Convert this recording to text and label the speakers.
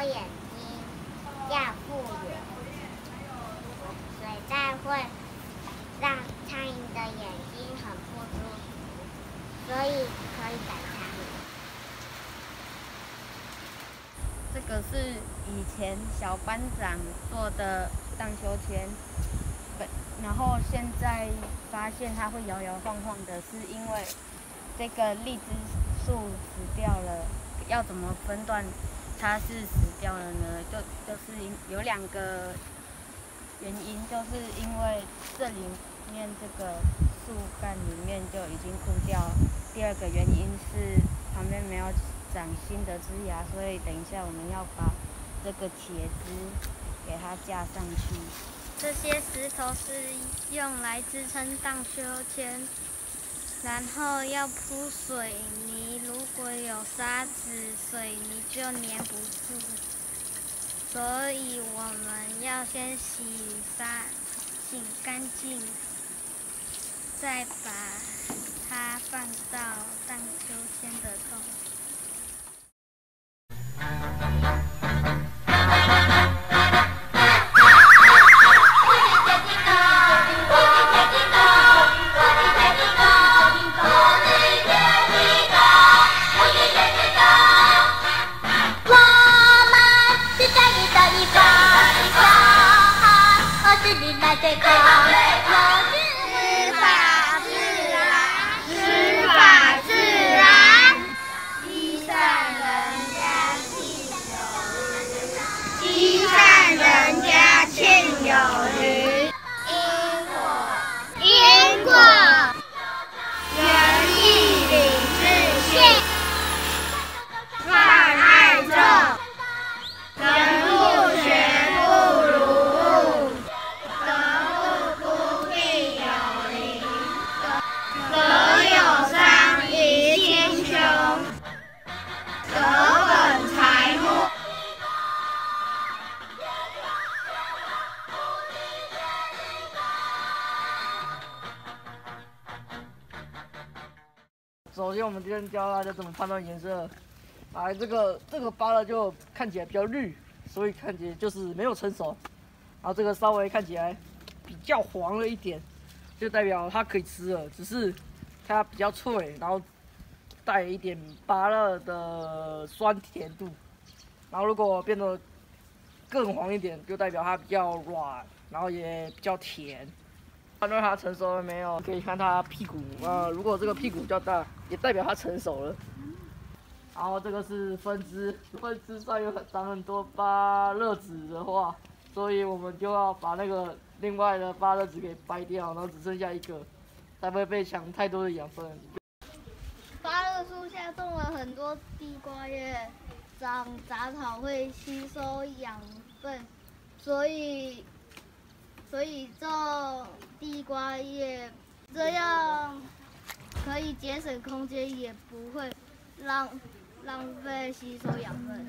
Speaker 1: 眼睛要复原，水袋会让苍蝇的眼睛很不舒服，所以可以赶苍蝇。
Speaker 2: 这个是以前小班长做的荡秋千，然后现在发现它会摇摇晃晃的，是因为这个荔枝树死掉了。要怎么分段它是死掉了呢？就是有2个原因，就是因为这里面这个树干里面就已经枯掉了。第2个原因是旁边没有长新的枝芽，所以等一下我们要把这个茄子给它架上去。
Speaker 3: 这些石头是用来支撑荡秋千，然后要铺水泥，如果有沙子，水泥就粘不住，所以我们要先洗干净，再把它放到荡秋千的洞。
Speaker 1: 最高，知法自然，积善人家欠有余，因果，仁义礼智信，犯爱众，人不学不如物。德有伤，贻亲兄；德本财木。
Speaker 4: 首先，我们今天教大家怎么判断颜色。这个芭乐就看起来比较绿，所以看起来就是没有成熟。然后这个稍微看起来比较黄了一点，就代表它可以吃了，只是它比较脆，然后带一点芭乐的酸甜度。然后如果变得更黄一点，就代表它比较软，然后也比较甜。判断它成熟了没有，可以看它屁股如果这个屁股比较大，也代表它成熟了。然后这个是分支上有长很多芭乐籽的话，所以我们就要把那个另外的芭乐籽给掰掉，然后只剩下1个，才不会被抢太多的养分。
Speaker 3: 芭乐树下种了很多地瓜叶，长杂草会吸收养分，所以种地瓜叶，这样可以节省空间，也不会浪费吸收养分。